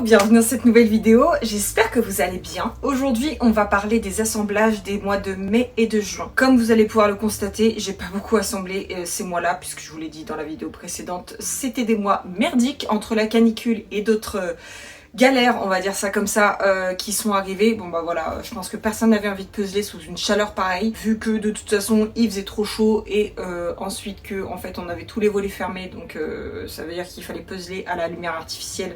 bienvenue dans cette nouvelle vidéo, j'espère que vous allez bien. Aujourd'hui on va parler des assemblages des mois de mai et de juin. Comme vous allez pouvoir le constater, j'ai pas beaucoup assemblé ces mois-là, puisque je vous l'ai dit dans la vidéo précédente, c'était des mois merdiques entre la canicule et d'autres galères, on va dire ça comme ça, qui sont arrivées. Bon bah voilà, je pense que personne n'avait envie de puzzler sous une chaleur pareille, vu que de toute façon il faisait trop chaud et ensuite que en fait on avait tous les volets fermés, donc ça veut dire qu'il fallait puzzler à la lumière artificielle.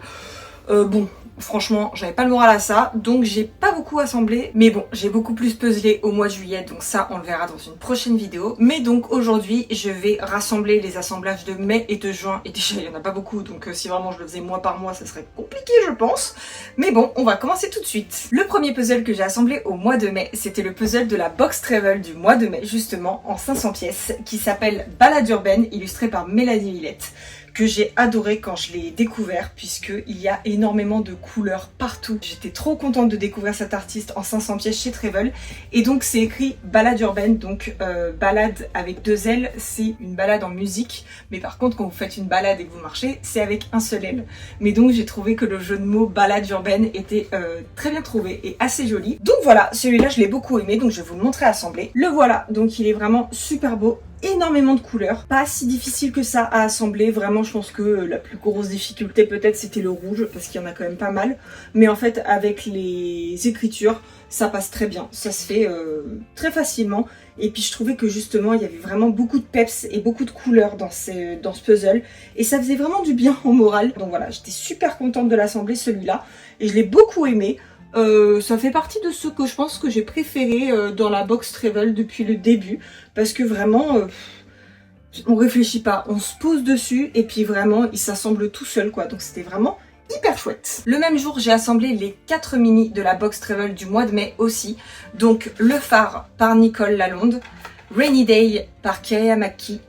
Bon, franchement, j'avais pas le moral à ça, donc j'ai pas beaucoup assemblé. Mais bon, j'ai beaucoup plus puzzlé au mois de juillet, donc ça, on le verra dans une prochaine vidéo. Mais donc aujourd'hui, je vais rassembler les assemblages de mai et de juin. Et déjà, il y en a pas beaucoup, donc si vraiment je le faisais mois par mois, ça serait compliqué, je pense. Mais bon, on va commencer tout de suite. Le premier puzzle que j'ai assemblé au mois de mai, c'était le puzzle de la box travel du mois de mai, justement, en 500 pièces, qui s'appelle Balade urbaine, illustré par Mélanie Villette, que j'ai adoré quand je l'ai découvert, puisqu'il y a énormément de couleurs partout. J'étais trop contente de découvrir cet artiste en 500 pièces chez Travel. Et donc c'est écrit balade urbaine, donc balade avec 2 L, c'est une balade en musique. Mais par contre quand vous faites une balade et que vous marchez, c'est avec un seul L. Mais donc j'ai trouvé que le jeu de mots balade urbaine était très bien trouvé et assez joli. Donc voilà, celui-là je l'ai beaucoup aimé, donc je vais vous le montrer assemblé. Le voilà, donc il est vraiment super beau. Énormément de couleurs, pas si difficile que ça à assembler, vraiment je pense que la plus grosse difficulté peut-être c'était le rouge parce qu'il y en a quand même pas mal, mais en fait avec les écritures ça passe très bien, ça se fait très facilement. Et puis je trouvais que justement il y avait vraiment beaucoup de peps et beaucoup de couleurs dans ce puzzle et ça faisait vraiment du bien au moral. Donc voilà, j'étais super contente de l'assembler celui-là et je l'ai beaucoup aimé. Ça fait partie de ceux que je pense que j'ai préféré dans la box travel depuis le début, parce que vraiment on réfléchit pas, on se pose dessus et puis vraiment il s'assemble tout seul quoi, donc c'était vraiment hyper chouette. Le même jour j'ai assemblé les 4 mini de la box travel du mois de mai aussi, donc Le Phare par Nicole Lalonde, Rainy Day par Keria Maki,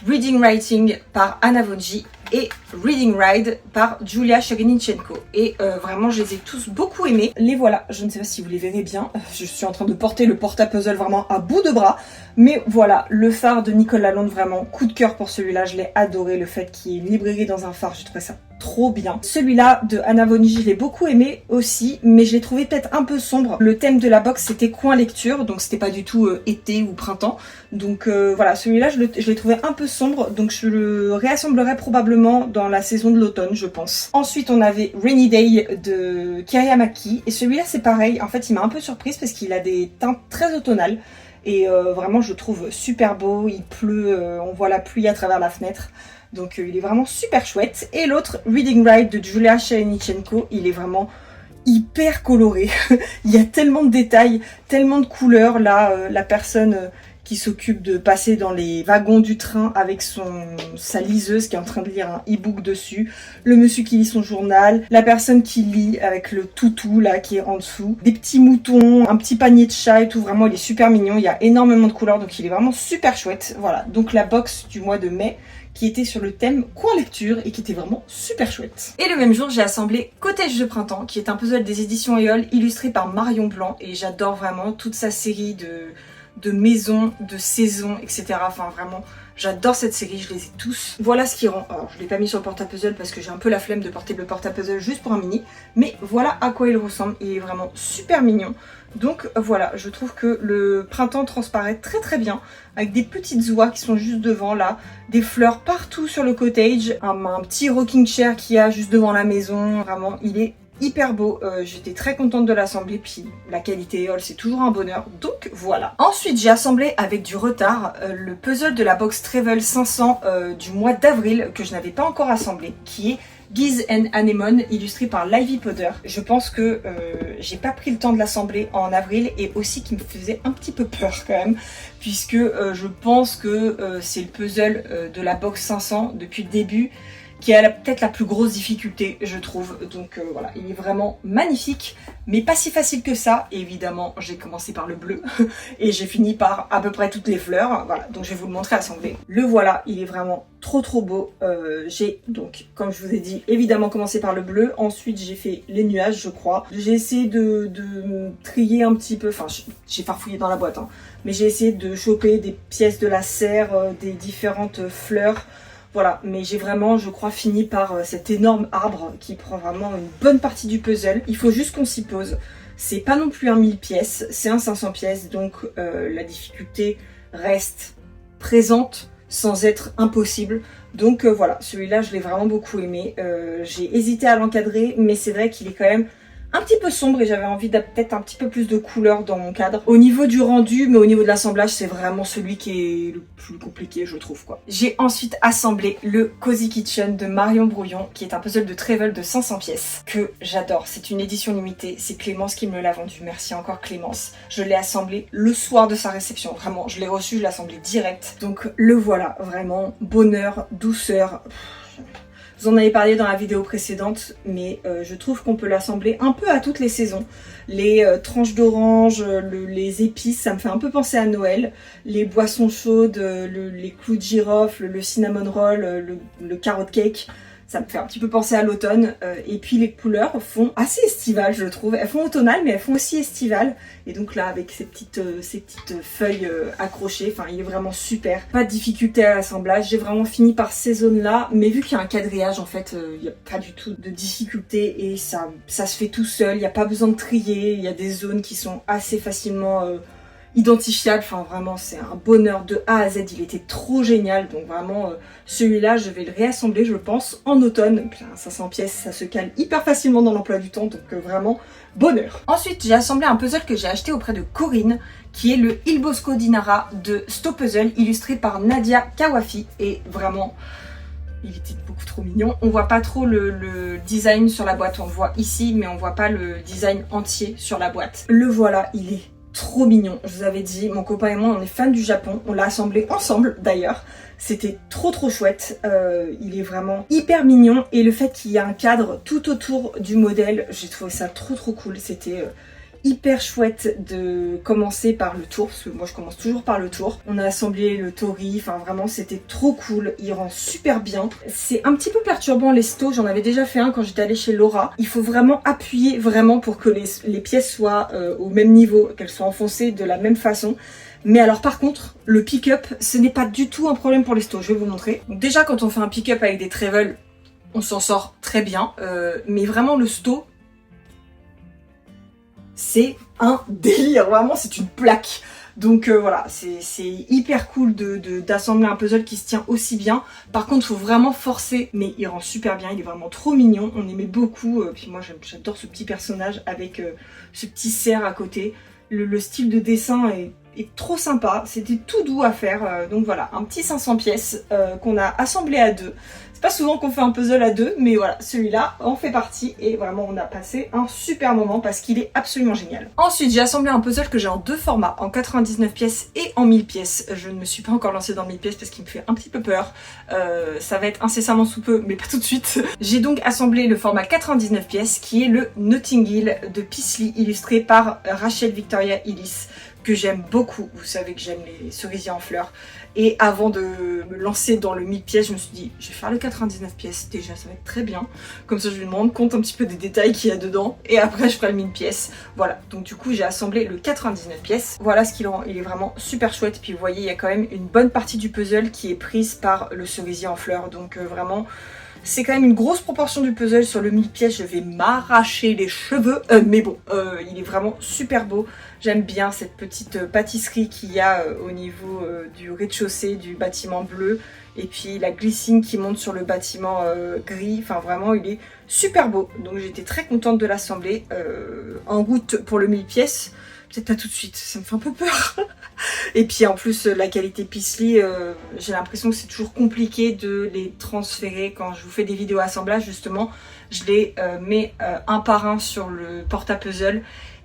Reading Writing par Anna Vodji et Reading Ride par Julia Shagninchenko. Et vraiment je les ai tous beaucoup aimés. Les voilà, je ne sais pas si vous les verrez bien, je suis en train de porter le porte-à-puzzle vraiment à bout de bras, mais voilà, Le Phare de Nicole Lalonde, vraiment coup de cœur pour celui-là, je l'ai adoré, le fait qu'il y ait une librairie dans un phare, j'ai trouvé ça trop bien. Celui-là de Anna Vodji, je l'ai beaucoup aimé aussi, mais je l'ai trouvé peut-être un peu sombre. Le thème de la box c'était coin lecture, donc c'était pas du tout été ou printemps, donc voilà, celui-là je l'ai trouvé un peu sombre, donc je le réassemblerai probablement dans la saison de l'automne je pense. Ensuite on avait Rainy Day de Keria Maki, et celui-là c'est pareil, en fait il m'a un peu surprise parce qu'il a des teintes très automnales, et vraiment je le trouve super beau, il pleut, on voit la pluie à travers la fenêtre. Donc il est vraiment super chouette. Et l'autre, Reading Ride de Julia Shagninchenko, il est vraiment hyper coloré. Il y a tellement de détails, tellement de couleurs. Là, la personne qui s'occupe de passer dans les wagons du train avec sa liseuse qui est en train de lire un e-book dessus, le monsieur qui lit son journal, la personne qui lit avec le toutou là qui est en dessous, des petits moutons, un petit panier de chat et tout, vraiment il est super mignon, il y a énormément de couleurs donc il est vraiment super chouette. Voilà, donc la box du mois de mai qui était sur le thème coin lecture et qui était vraiment super chouette. Et le même jour, j'ai assemblé Cottage de printemps, qui est un puzzle des éditions Éole illustré par Marion Blanc, et j'adore vraiment toute sa série de maisons, de saisons, etc. Enfin vraiment, j'adore cette série, je les ai tous. Voilà ce qui rend... Alors je l'ai pas mis sur le porte-à-puzzle parce que j'ai un peu la flemme de porter le porte-à-puzzle juste pour un mini, mais voilà à quoi il ressemble, il est vraiment super mignon. Donc voilà, je trouve que le printemps transparaît très très bien, avec des petites oies qui sont juste devant là, des fleurs partout sur le cottage, un petit rocking chair qu'il y a juste devant la maison, vraiment il est hyper beau, j'étais très contente de l'assembler, puis la qualité Éole c'est toujours un bonheur, donc voilà. Ensuite j'ai assemblé avec du retard le puzzle de la box Travel 500 du mois d'avril que je n'avais pas encore assemblé, qui est Giz and Anemone, illustré par Livy Podder. Je pense que j'ai pas pris le temps de l'assembler en avril, et aussi qui me faisait un petit peu peur quand même, puisque je pense que c'est le puzzle de la box 500 depuis le début qui a peut-être la plus grosse difficulté, je trouve. Donc voilà, il est vraiment magnifique, mais pas si facile que ça. Et évidemment, j'ai commencé par le bleu et j'ai fini par à peu près toutes les fleurs. Voilà, donc je vais vous le montrer assemblé. Le voilà, il est vraiment trop beau. J'ai donc, comme je vous ai dit, évidemment commencé par le bleu. Ensuite, j'ai fait les nuages, je crois. J'ai essayé de trier un petit peu, enfin, j'ai farfouillé dans la boîte, hein, mais j'ai essayé de choper des pièces de la serre, des différentes fleurs, Voilà, mais j'ai vraiment, je crois, fini par cet énorme arbre qui prend vraiment une bonne partie du puzzle. Il faut juste qu'on s'y pose. C'est pas non plus un 1000 pièces, c'est un 500 pièces, donc la difficulté reste présente sans être impossible. Donc voilà, celui-là je l'ai vraiment beaucoup aimé. J'ai hésité à l'encadrer, mais c'est vrai qu'il est quand même un petit peu sombre et j'avais envie peut-être un petit peu plus de couleur dans mon cadre. Au niveau du rendu, mais au niveau de l'assemblage, c'est vraiment celui qui est le plus compliqué, je trouve, quoi. J'ai ensuite assemblé le Cozy Kitchen de Marion Brouillon, qui est un puzzle de travel de 500 pièces, que j'adore. C'est une édition limitée, c'est Clémence qui me l'a vendu. Merci encore Clémence. Je l'ai assemblé le soir de sa réception, vraiment. Je l'ai reçu, je l'ai assemblé direct. Donc le voilà, vraiment, bonheur, douceur. Vous en avez parlé dans la vidéo précédente, mais je trouve qu'on peut l'assembler un peu à toutes les saisons. Les tranches d'orange, les épices, ça me fait un peu penser à Noël. Les boissons chaudes, les clous de girofle, le cinnamon roll, le carrot cake, ça me fait un petit peu penser à l'automne. Et puis les couleurs font assez estivales, je trouve. Elles font automnales, mais elles font aussi estivales. Et donc là, avec ces petites feuilles accrochées, enfin, il est vraiment super. Pas de difficulté à l'assemblage. J'ai vraiment fini par ces zones-là. Mais vu qu'il y a un quadrillage, en fait, il n'y a pas du tout de difficulté. Et ça se fait tout seul. Il n'y a pas besoin de trier. Il y a des zones qui sont assez facilement identifiable, enfin vraiment c'est un bonheur de A à Z, il était trop génial, donc vraiment celui-là je vais le réassembler je pense en automne. Puis 500 pièces ça se cale hyper facilement dans l'emploi du temps, donc vraiment bonheur. Ensuite j'ai assemblé un puzzle que j'ai acheté auprès de Corinne, qui est le Il Bosco Dinara de Sto Puzzle, illustré par Nadia Kawafi, et vraiment il était beaucoup trop mignon. On voit pas trop le design sur la boîte, on le voit ici mais on voit pas le design entier sur la boîte. Le voilà, il est trop mignon. Je vous avais dit, mon copain et moi on est fans du Japon, on l'a assemblé ensemble d'ailleurs, c'était trop chouette. Il est vraiment hyper mignon et le fait qu'il y ait un cadre tout autour du modèle, j'ai trouvé ça trop cool. C'était hyper chouette de commencer par le tour, parce que moi je commence toujours par le tour. On a assemblé le tori, enfin vraiment c'était trop cool, il rend super bien. C'est un petit peu perturbant les stos, j'en avais déjà fait un quand j'étais allée chez Laura. Il faut vraiment appuyer vraiment pour que les pièces soient au même niveau, qu'elles soient enfoncées de la même façon. Mais alors par contre, le pick-up, ce n'est pas du tout un problème pour les stos, je vais vous montrer. Donc déjà quand on fait un pick-up avec des trevel, on s'en sort très bien, mais vraiment le sto, c'est un délire, vraiment c'est une plaque. Donc voilà, c'est hyper cool d'assembler un puzzle qui se tient aussi bien. Par contre, il faut vraiment forcer, mais il rend super bien, il est vraiment trop mignon. On aimait beaucoup, puis moi j'adore ce petit personnage avec ce petit cerf à côté. Le style de dessin est trop sympa, c'était tout doux à faire. Donc voilà, un petit 500 pièces qu'on a assemblé à deux. C'est pas souvent qu'on fait un puzzle à deux, mais voilà, celui-là en fait partie et vraiment on a passé un super moment parce qu'il est absolument génial. Ensuite, j'ai assemblé un puzzle que j'ai en deux formats, en 99 pièces et en 1000 pièces. Je ne me suis pas encore lancée dans 1000 pièces parce qu'il me fait un petit peu peur. Ça va être incessamment sous peu, mais pas tout de suite. J'ai donc assemblé le format 99 pièces qui est le Notting Hill de Paisley, illustré par Rachel Victoria Ellis, que j'aime beaucoup. Vous savez que j'aime les cerisiers en fleurs. Et avant de me lancer dans le 1000 pièces, je me suis dit, je vais faire le 99 pièces. Déjà, ça va être très bien. Comme ça, je vais me rendre compte un petit peu des détails qu'il y a dedans. Et après, je ferai le 1000 pièces. Voilà. Donc, du coup, j'ai assemblé le 99 pièces. Voilà ce qu'il rend. Il est vraiment super chouette. Puis, vous voyez, il y a quand même une bonne partie du puzzle qui est prise par le cerisier en fleurs. Donc, vraiment... C'est quand même une grosse proportion du puzzle. Sur le 1000 pièces, je vais m'arracher les cheveux. Mais bon, il est vraiment super beau. J'aime bien cette petite pâtisserie qu'il y a au niveau du rez-de-chaussée du bâtiment bleu. Et puis la glycine qui monte sur le bâtiment gris. Enfin vraiment, il est super beau. Donc j'étais très contente de l'assembler. En route pour le 1000 pièces. Peut-être pas tout de suite, ça me fait un peu peur. Et puis en plus la qualité Paisley, j'ai l'impression que c'est toujours compliqué de les transférer. Quand je vous fais des vidéos assemblage justement, je les mets un par un sur le porte-à-puzzle.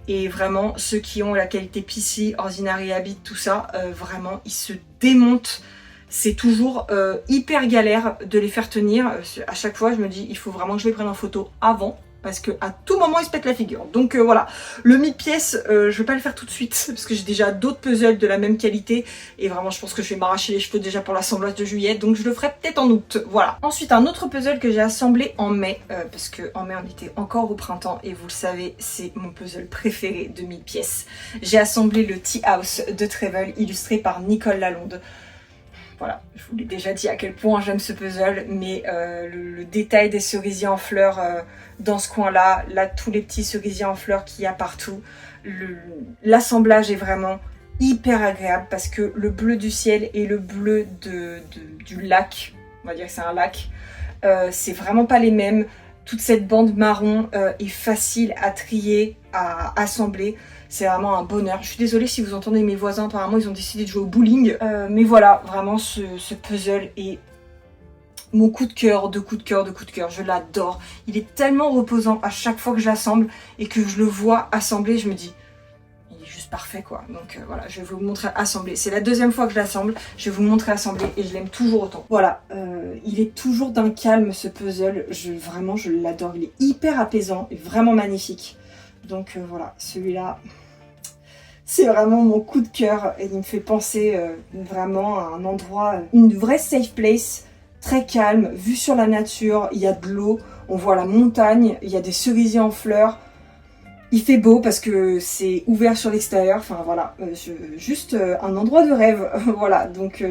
Et vraiment ceux qui ont la qualité Paisley, Ordinary Habit, tout ça, vraiment ils se démontent. C'est toujours hyper galère de les faire tenir. À chaque fois je me dis il faut vraiment que je les prenne en photo avant. Parce qu'à tout moment, il se pète la figure. Donc voilà, le 1000 pièces, je vais pas le faire tout de suite. Parce que j'ai déjà d'autres puzzles de la même qualité. Et vraiment, je pense que je vais m'arracher les cheveux déjà pour l'assemblage de juillet. Donc je le ferai peut-être en août. Voilà. Ensuite, un autre puzzle que j'ai assemblé en mai. Parce qu'en mai, on était encore au printemps. Et vous le savez, c'est mon puzzle préféré de 1000 pièces. J'ai assemblé le Tea House de Trevel, illustré par Nicole Lalonde. Voilà, je vous l'ai déjà dit à quel point j'aime ce puzzle, mais le détail des cerisiers en fleurs dans ce coin-là, là tous les petits cerisiers en fleurs qu'il y a partout, l'assemblage est vraiment hyper agréable parce que le bleu du ciel et le bleu du lac, on va dire que c'est un lac, c'est vraiment pas les mêmes. Toute cette bande marron est facile à trier, à assembler. C'est vraiment un bonheur. Je suis désolée si vous entendez mes voisins, apparemment ils ont décidé de jouer au bowling. Mais voilà, vraiment ce puzzle est mon coup de cœur, de coup de cœur, de coup de cœur. Je l'adore. Il est tellement reposant à chaque fois que je l'assemble et que je le vois assembler, je me dis... juste parfait quoi. Donc voilà, je vais vous montrer assembler. C'est la deuxième fois que je l'assemble. Je vais vous montrer assembler et je l'aime toujours autant. Voilà, il est toujours d'un calme ce puzzle. Vraiment, je l'adore. Il est hyper apaisant et vraiment magnifique. Donc voilà, celui-là, c'est vraiment mon coup de cœur et il me fait penser vraiment à un endroit, une vraie safe place, très calme, vue sur la nature. Il y a de l'eau, on voit la montagne, il y a des cerisiers en fleurs. Il fait beau parce que c'est ouvert sur l'extérieur, enfin voilà, juste un endroit de rêve, voilà, donc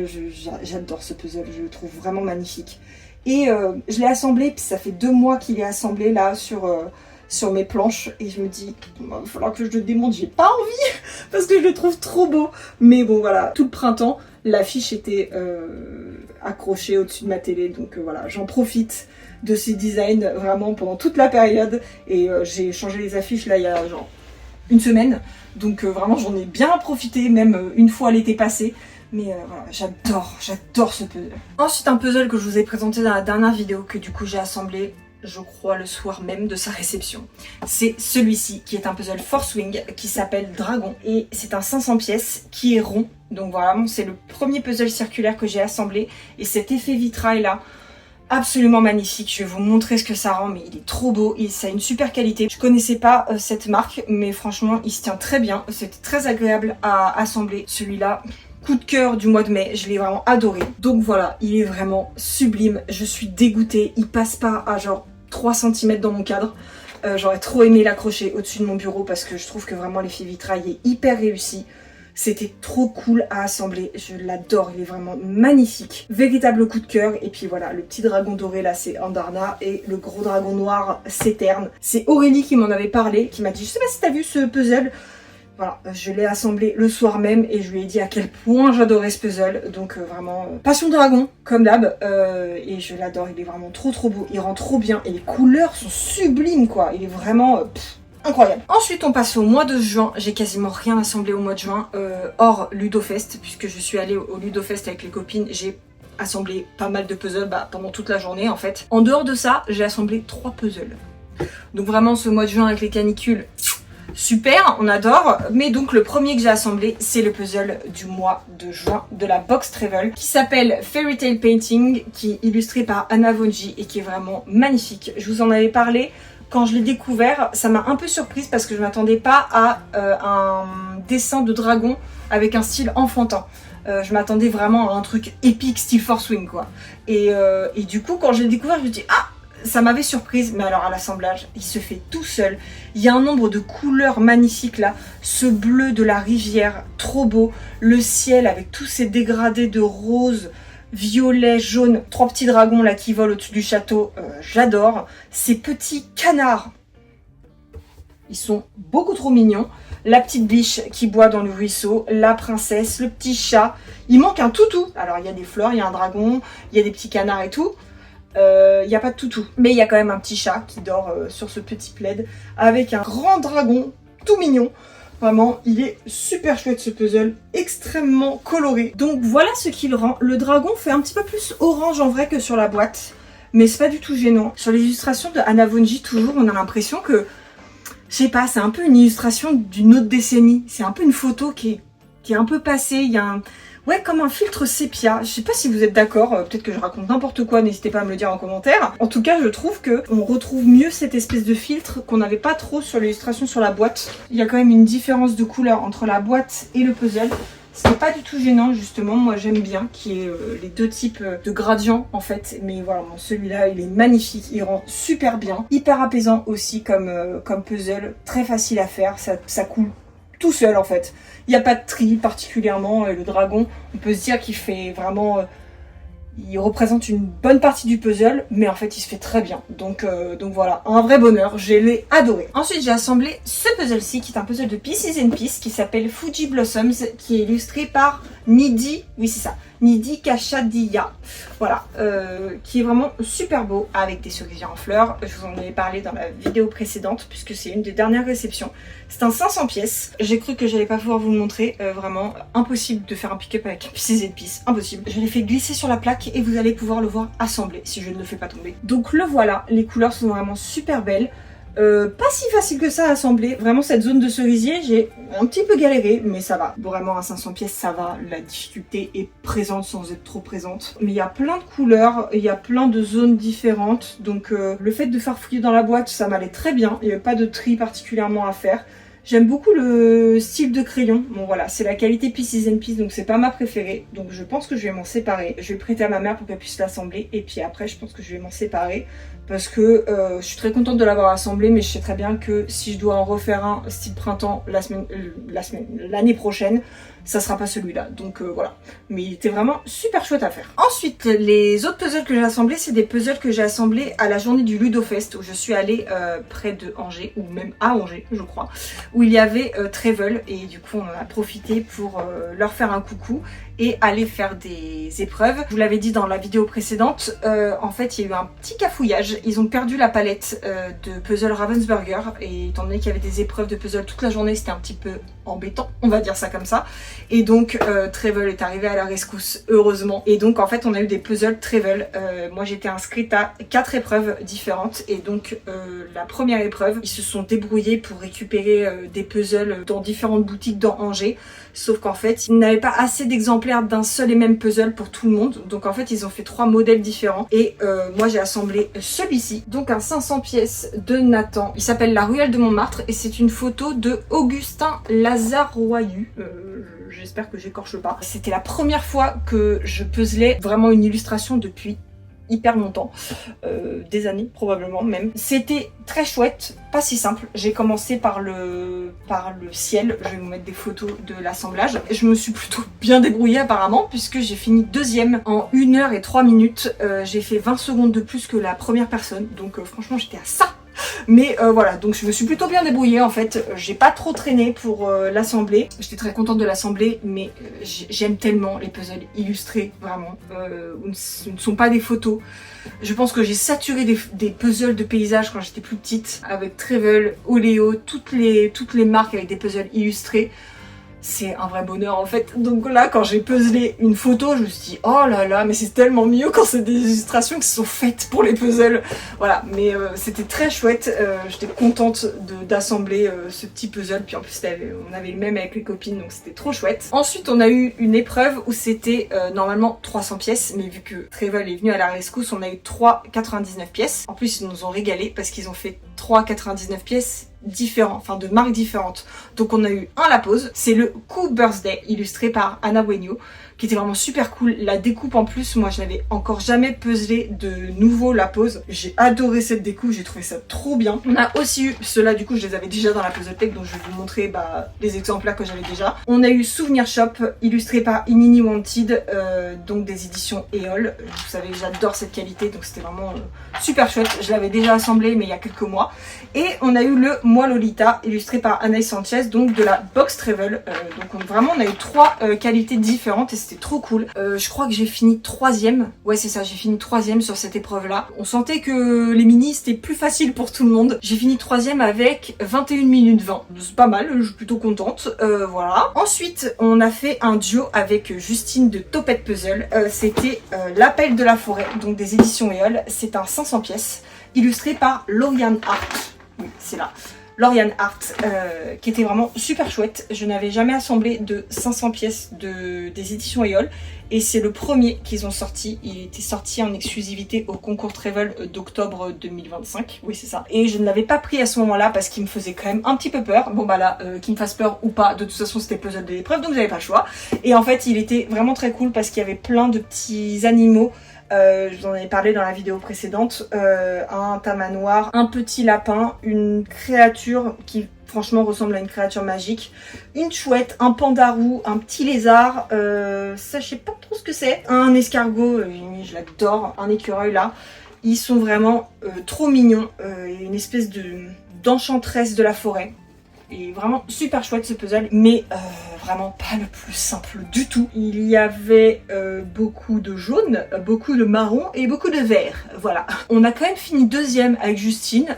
j'adore ce puzzle, je le trouve vraiment magnifique. Et je l'ai assemblé, puis ça fait 2 mois qu'il est assemblé là sur mes planches, et je me dis, il va falloir que je le démonte, j'ai pas envie, parce que je le trouve trop beau. Mais bon voilà, tout le printemps, l'affiche était accrochée au-dessus de ma télé, donc voilà, j'en profite de ces designs vraiment pendant toute la période et j'ai changé les affiches là il y a genre une semaine, donc vraiment j'en ai bien profité, même une fois l'été passé, mais voilà, j'adore ce puzzle. Ensuite un puzzle que je vous ai présenté dans la dernière vidéo, que du coup j'ai assemblé je crois le soir même de sa réception. C'est celui-ci qui est un puzzle Force Wing qui s'appelle Dragon et c'est un 500 pièces qui est rond, donc voilà, c'est le premier puzzle circulaire que j'ai assemblé et cet effet vitrail là, absolument magnifique. Je vais vous montrer ce que ça rend, mais il est trop beau et ça a une super qualité. Je connaissais pas cette marque, mais franchement il se tient très bien. C'était très agréable à assembler. Celui-là, coup de cœur du mois de mai, je l'ai vraiment adoré. Donc voilà, il est vraiment sublime. Je suis dégoûtée, il passe pas à genre 3 cm dans mon cadre. J'aurais trop aimé l'accrocher au-dessus de mon bureau parce que je trouve que vraiment l'effet vitrail est hyper réussi. C'était trop cool à assembler, je l'adore, il est vraiment magnifique. Véritable coup de cœur, et puis voilà, le petit dragon doré là c'est Andarna, et le gros dragon noir c'est Terne. C'est Aurélie qui m'en avait parlé, qui m'a dit, je sais pas si t'as vu ce puzzle. Voilà, je l'ai assemblé le soir même et je lui ai dit à quel point j'adorais ce puzzle. Donc vraiment, passion dragon, comme d'hab. Et je l'adore, il est vraiment trop beau, il rend trop bien. Et les couleurs sont sublimes quoi, il est vraiment... incroyable. Ensuite on passe au mois de juin. J'ai quasiment rien assemblé au mois de juin, hors Ludofest, puisque je suis allée au Ludofest avec les copines. J'ai assemblé pas mal de puzzles pendant toute la journée en fait. En dehors de ça, j'ai assemblé 3 puzzles. Donc vraiment ce mois de juin avec les canicules, super, on adore. Mais donc le premier que j'ai assemblé, c'est le puzzle du mois de juin de la Box Travel qui s'appelle Fairy Tale Painting, qui est illustré par Anna Vonji et qui est vraiment magnifique. Je vous en avais parlé. Quand je l'ai découvert, ça m'a un peu surprise parce que je m'attendais pas à un dessin de dragon avec un style enfantin. Je m'attendais vraiment à un truc épique style Force Wing quoi. Et du coup quand je l'ai découvert, je me dis ah, ça m'avait surprise. Mais alors à l'assemblage, il se fait tout seul. Il y a un nombre de couleurs magnifiques là. Ce bleu de la rivière, trop beau. Le ciel avec tous ces dégradés de rose, violet, jaune, 3 petits dragons là qui volent au-dessus du château, j'adore. Ces petits canards, ils sont beaucoup trop mignons. La petite biche qui boit dans le ruisseau, la princesse, le petit chat. Il manque un toutou. Alors il y a des fleurs, il y a un dragon, il y a des petits canards et tout. Il n'y a pas de toutou, mais il y a quand même un petit chat qui dort sur ce petit plaid avec un grand dragon tout mignon. Vraiment, il est super chouette ce puzzle, extrêmement coloré. Donc voilà ce qu'il rend. Le dragon fait un petit peu plus orange en vrai que sur la boîte, mais c'est pas du tout gênant. Sur les illustrations de Anna Vonji, toujours, on a l'impression que, je sais pas, c'est un peu une illustration d'une autre décennie. C'est un peu une photo qui est un peu passée. Il y a un... ouais, comme un filtre sépia. Je sais pas si vous êtes d'accord, peut-être que je raconte n'importe quoi, n'hésitez pas à me le dire en commentaire. En tout cas, je trouve que on retrouve mieux cette espèce de filtre qu'on n'avait pas trop sur l'illustration sur la boîte. Il y a quand même une différence de couleur entre la boîte et le puzzle. Ce n'est pas du tout gênant justement, moi j'aime bien qu'il y ait les 2 types de gradients en fait. Mais voilà, celui-là il est magnifique, il rend super bien. Hyper apaisant aussi comme puzzle, très facile à faire, ça coule tout seul en fait. Il n'y a pas de tri particulièrement. Le dragon, on peut se dire qu'il fait vraiment... il représente une bonne partie du puzzle, mais en fait il se fait très bien. Donc voilà, un vrai bonheur, je l'ai adoré. Ensuite j'ai assemblé ce puzzle-ci, qui est un puzzle de Pieces and Peace, qui s'appelle Fuji Blossoms, qui est illustré par Nidhi, oui c'est ça, Nidhi Kashadiya. Voilà, qui est vraiment super beau, avec des cerisiers en fleurs. Je vous en ai parlé dans la vidéo précédente, puisque c'est une des dernières réceptions. C'est un 500 pièces. J'ai cru que j'allais pas pouvoir vous le montrer, vraiment impossible de faire un pick-up avec un Pieces and Peace, impossible. Je l'ai fait glisser sur la plaque et vous allez pouvoir le voir assemblé si je ne le fais pas tomber. Donc le voilà, les couleurs sont vraiment super belles. Pas si facile que ça à assembler. Vraiment cette zone de cerisier, j'ai un petit peu galéré, mais ça va. Vraiment à 500 pièces, ça va. La difficulté est présente sans être trop présente. Mais il y a plein de couleurs, il y a plein de zones différentes. Donc le fait de farfouiller dans la boîte, ça m'allait très bien. Il n'y avait pas de tri particulièrement à faire. J'aime beaucoup le style de crayon. Bon voilà, c'est la qualité Pieces and Peace, donc c'est pas ma préférée. Donc je pense que je vais m'en séparer. Je vais le prêter à ma mère pour qu'elle puisse l'assembler. Et puis après, je pense que je vais m'en séparer. Parce que je suis très contente de l'avoir assemblé, mais je sais très bien que si je dois en refaire un style printemps l'année prochaine, ça sera pas celui-là. Donc voilà. Mais il était vraiment super chouette à faire. Ensuite, les autres puzzles que j'ai assemblés, c'est des puzzles que j'ai assemblés à la journée du Ludofest, où je suis allée près de Angers, ou même à Angers, je crois, où il y avait Travel, et du coup on en a profité pour leur faire un coucou et aller faire des épreuves. Je vous l'avais dit dans la vidéo précédente, en fait il y a eu un petit cafouillage. Ils ont perdu la palette de puzzle Ravensburger, et étant donné qu'il y avait des épreuves de puzzle toute la journée, c'était un petit peu embêtant, on va dire ça comme ça. Et donc Travel est arrivé à la rescousse, heureusement. Et donc en fait on a eu des puzzles Travel. Moi j'étais inscrite à 4 épreuves différentes, et donc la première épreuve, ils se sont débrouillés pour récupérer des puzzles dans différentes boutiques dans Angers. Sauf qu'en fait, ils n'avaient pas assez d'exemplaires d'un seul et même puzzle pour tout le monde. Donc en fait, ils ont fait 3 modèles différents. Et moi, j'ai assemblé celui-ci. Donc un 500 pièces de Nathan. Il s'appelle La Ruelle de Montmartre. Et c'est une photo de Augustin Lazaroyu. J'espère que j'écorche pas. C'était la première fois que je puzzlais vraiment une illustration depuis hyper longtemps, des années probablement même. C'était très chouette, pas si simple. J'ai commencé par le ciel, je vais vous mettre des photos de l'assemblage. Je me suis plutôt bien débrouillée apparemment, puisque j'ai fini deuxième en 1 heure et 3 minutes. J'ai fait 20 secondes de plus que la première personne, donc franchement j'étais à ça. Mais voilà, donc je me suis plutôt bien débrouillée en fait. J'ai pas trop traîné pour l'assembler. J'étais très contente de l'assembler, mais j'aime tellement les puzzles illustrés, vraiment. Ce ne sont pas des photos. Je pense que j'ai saturé des puzzles de paysages quand j'étais plus petite, avec Travel, Oléo, toutes les marques avec des puzzles illustrés. C'est un vrai bonheur en fait. Donc là, quand j'ai puzzlé une photo, je me suis dit oh là là, mais c'est tellement mieux quand c'est des illustrations qui sont faites pour les puzzles. Voilà, mais c'était très chouette. J'étais contente d'assembler ce petit puzzle. Puis en plus, on avait le même avec les copines, donc c'était trop chouette. Ensuite, on a eu une épreuve où c'était normalement 300 pièces, mais vu que Travel est venu à la rescousse, on a eu 3,99 pièces. En plus, ils nous ont régalé parce qu'ils ont fait 3,99 pièces différents, enfin de marques différentes. Donc on a eu un La Pose, c'est le Coup Birthday illustré par Anna Bueno, qui était vraiment super cool. La découpe en plus, moi je n'avais encore jamais puzzlé de nouveau La Pose. J'ai adoré cette découpe, j'ai trouvé ça trop bien. On a aussi eu, ceux-là du coup je les avais déjà dans la Puzzle Tech, donc je vais vous montrer les exemplaires que j'avais déjà. On a eu Souvenir Shop illustré par Inini Wanted, donc des éditions Éole. Vous savez que j'adore cette qualité, donc c'était vraiment super chouette. Je l'avais déjà assemblé mais il y a quelques mois. Et on a eu le Moi Lolita illustré par Anaïs Sanchez, donc de la Box Travel. Donc vraiment on a eu 3 qualités différentes et c'était trop cool. Je crois que j'ai fini 3ème. Ouais c'est ça, j'ai fini 3ème sur cette épreuve là. On sentait que les minis c'était plus facile pour tout le monde. J'ai fini 3ème avec 21 minutes 20. C'est pas mal, je suis plutôt contente. Voilà. Ensuite on a fait un duo avec Justine de Topette Puzzle. C'était L'appel de la forêt, donc des éditions Éole. C'est un 500 pièces illustré par Lauriane Hart. Oui, c'est là. Lauriane Hart, qui était vraiment super chouette. Je n'avais jamais assemblé de 500 pièces des éditions Éole. Et c'est le premier qu'ils ont sorti. Il était sorti en exclusivité au concours Travel d'octobre 2025. Oui, c'est ça. Et je ne l'avais pas pris à ce moment-là parce qu'il me faisait quand même un petit peu peur. Bon bah là, qu'il me fasse peur ou pas, de toute façon c'était puzzle de l'épreuve, donc j'avais pas le choix. Et en fait, il était vraiment très cool parce qu'il y avait plein de petits animaux. Je vous en avais parlé dans la vidéo précédente, un tamanoir, un petit lapin, une créature qui franchement ressemble à une créature magique. Une chouette, un pandarou, un petit lézard, ça je sais pas trop ce que c'est. Un escargot, je l'adore, un écureuil là. Ils sont vraiment trop mignons, une espèce d'enchanteresse de la forêt. Et vraiment super chouette ce puzzle, mais vraiment pas le plus simple du tout. Il y avait beaucoup de jaune, beaucoup de marron et beaucoup de vert, voilà. On a quand même fini deuxième avec Justine.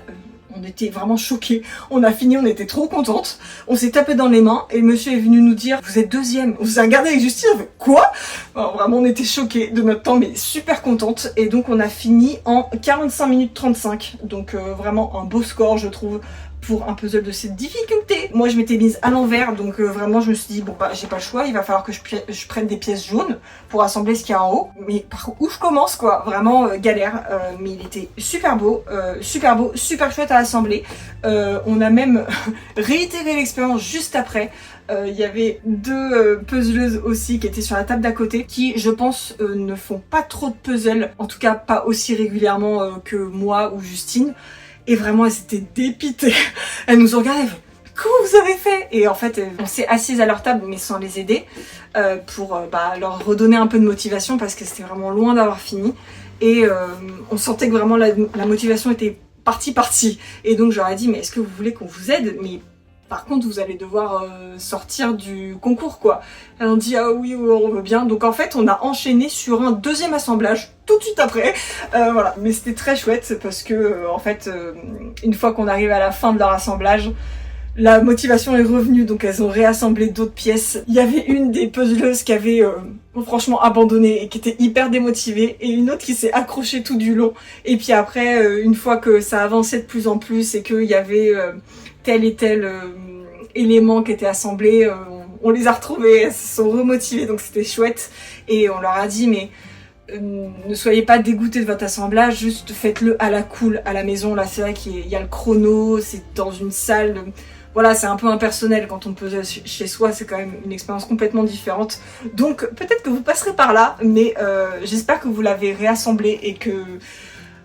On était vraiment choqués. On a fini, on était trop contentes. On s'est tapé dans les mains et le monsieur est venu nous dire « Vous êtes deuxième ». On s'est regardé avec Justine, on fait « Quoi ?» Alors, vraiment, on était choqués de notre temps, mais super contentes. Et donc, on a fini en 45 minutes 35. Donc, vraiment un beau score, je trouve, pour un puzzle de cette difficulté. Moi je m'étais mise à l'envers, donc vraiment je me suis dit bon bah j'ai pas le choix, il va falloir que je prenne des pièces jaunes pour assembler ce qu'il y a en haut. Mais par où je commence quoi, vraiment galère, mais il était super beau, super chouette à assembler. On a même réitéré l'expérience juste après. Il y avait deux puzzleuses aussi qui étaient sur la table d'à côté qui je pense ne font pas trop de puzzles, en tout cas pas aussi régulièrement que moi ou Justine. Et vraiment, elles étaient dépitées. Elles nous ont regardé, elles font « Comment vous avez fait ?» Et en fait, on s'est assises à leur table, mais sans les aider, pour leur redonner un peu de motivation, parce que c'était vraiment loin d'avoir fini. Et on sentait que vraiment la motivation était partie. Et donc, je leur ai dit « Mais est-ce que vous voulez qu'on vous aide ?» Mais par contre, vous allez devoir sortir du concours, quoi. Elles ont dit, ah oui, on veut bien. Donc en fait, on a enchaîné sur un deuxième assemblage tout de suite après. Voilà, mais c'était très chouette parce que, en fait, une fois qu'on arrive à la fin de leur assemblage, la motivation est revenue, donc elles ont réassemblé d'autres pièces. Il y avait une des puzzleuses qui avait franchement abandonné et qui était hyper démotivée, et une autre qui s'est accrochée tout du long. Et puis après, une fois que ça avançait de plus en plus et qu'il y avait tel et tel élément qui était assemblé, on les a retrouvés, elles se sont remotivées, donc c'était chouette. Et on leur a dit, mais ne soyez pas dégoûtés de votre assemblage, juste faites-le à la cool, à la maison. Là c'est vrai qu'il y a le chrono, c'est dans une salle, voilà, c'est un peu impersonnel quand on peut chez soi, c'est quand même une expérience complètement différente. Donc peut-être que vous passerez par là, mais j'espère que vous l'avez réassemblé et que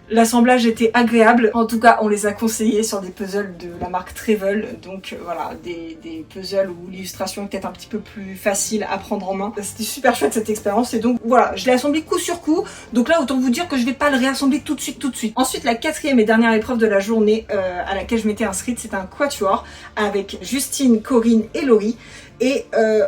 l'assemblage était agréable. En tout cas, on les a conseillés sur des puzzles de la marque Trevel. Donc voilà, des puzzles où l'illustration est peut-être un petit peu plus facile à prendre en main. C'était super chouette cette expérience. Et donc voilà, je l'ai assemblé coup sur coup. Donc là, autant vous dire que je vais pas le réassembler tout de suite. Ensuite, la quatrième et dernière épreuve de la journée à laquelle je m'étais inscrite, c'est un quatuor avec Justine, Corinne et Laurie. Et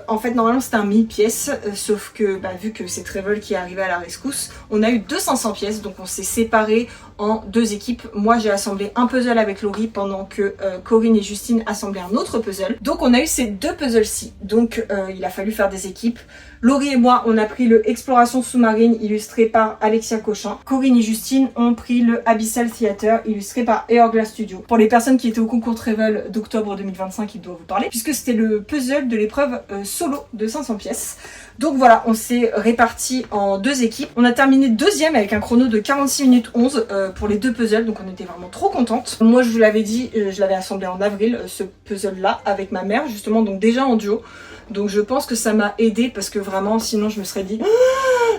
en fait normalement c'était un 1000 pièces, sauf que vu que c'est Trevel qui est arrivé à la rescousse, on a eu 200 pièces, donc on s'est séparés en deux équipes. Moi j'ai assemblé un puzzle avec Laurie pendant que Corinne et Justine assemblaient un autre puzzle. Donc on a eu ces deux puzzles-ci, donc il a fallu faire des équipes. Laurie et moi on a pris le Exploration sous-marine illustré par Alexia Cochin. Corinne et Justine ont pris le Abyssal Theater illustré par Hourglass Studio. Pour les personnes qui étaient au concours Trevel d'octobre 2025, il doit vous parler, puisque c'était le puzzle de l'épreuve solo de 500 pièces. Donc voilà, on s'est répartis en deux équipes. On a terminé deuxième avec un chrono de 46 minutes 11 pour les deux puzzles, donc on était vraiment trop contentes. Moi je vous l'avais dit, je l'avais assemblé en avril, ce puzzle là, avec ma mère justement, donc déjà en duo. Donc je pense que ça m'a aidé parce que vraiment sinon je me serais dit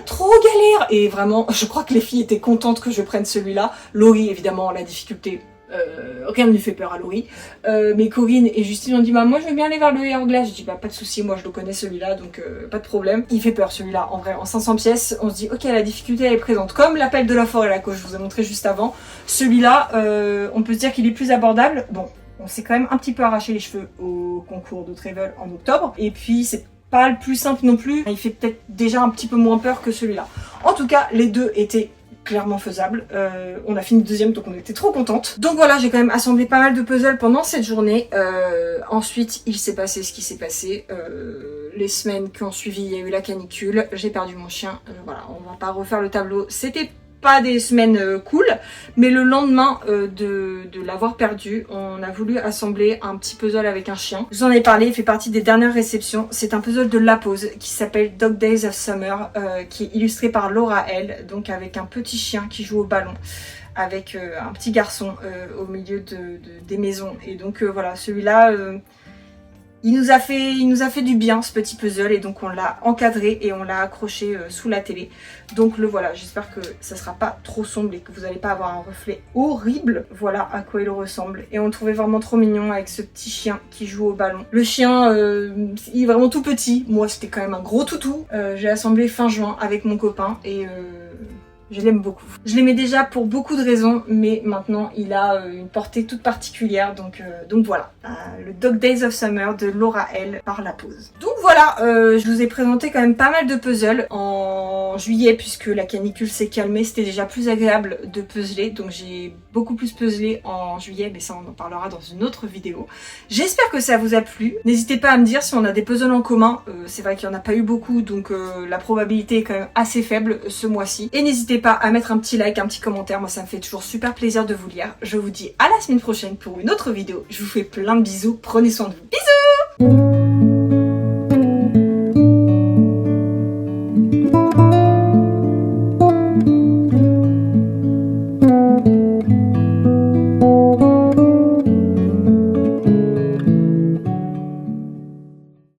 trop galère. Et vraiment je crois que les filles étaient contentes que je prenne celui-là. Laurie évidemment la difficulté, rien ne lui fait peur à Laurie, mais Corinne et Justine ont dit moi je veux bien aller vers le Hourglass. Je dis pas de souci, moi je le connais celui-là, donc pas de problème. Il fait peur celui-là en vrai. En 500 pièces on se dit ok, la difficulté elle est présente, comme l'appel de la forêt là que je vous ai montré juste avant. Celui-là on peut se dire qu'il est plus abordable. Bon, on s'est quand même un petit peu arraché les cheveux au concours de Trevel en octobre, et puis c'est pas le plus simple non plus, il fait peut-être déjà un petit peu moins peur que celui-là. En tout cas les deux étaient clairement faisable. On a fini deuxième, donc on était trop contentes. Donc voilà, j'ai quand même assemblé pas mal de puzzles pendant cette journée. Ensuite, il s'est passé ce qui s'est passé. Les semaines qui ont suivi, il y a eu la canicule, j'ai perdu mon chien. Voilà, on va pas refaire le tableau. C'était pas des semaines cool, mais le lendemain de l'avoir perdu, on a voulu assembler un petit puzzle avec un chien. Je vous en ai parlé, il fait partie des dernières réceptions. C'est un puzzle de La Pose qui s'appelle Dog Days of Summer, qui est illustré par Laura L, donc avec un petit chien qui joue au ballon, avec un petit garçon au milieu des maisons. Et donc voilà, celui-là, Il nous a fait du bien ce petit puzzle et donc on l'a encadré et on l'a accroché sous la télé. Donc le voilà, j'espère que ça sera pas trop sombre et que vous n'allez pas avoir un reflet horrible. Voilà à quoi il ressemble. Et on le trouvait vraiment trop mignon avec ce petit chien qui joue au ballon. Le chien, il est vraiment tout petit. Moi c'était quand même un gros toutou. J'ai assemblé fin juin avec mon copain et... je l'aime beaucoup. Je l'aimais déjà pour beaucoup de raisons, mais maintenant il a une portée toute particulière, donc voilà. Le Dog Days of Summer de Laura L par La Pause. Donc voilà, je vous ai présenté quand même pas mal de puzzles en juillet, puisque la canicule s'est calmée, c'était déjà plus agréable de puzzler, donc j'ai beaucoup plus puzzlé en juillet, mais ça on en parlera dans une autre vidéo. J'espère que ça vous a plu. N'hésitez pas à me dire si on a des puzzles en commun, c'est vrai qu'il n'y en a pas eu beaucoup, donc la probabilité est quand même assez faible ce mois-ci. Et n'hésitez pas à mettre un petit like, un petit commentaire, moi ça me fait toujours super plaisir de vous lire. Je vous dis à la semaine prochaine pour une autre vidéo. Je vous fais plein de bisous, prenez soin de vous. Bisous!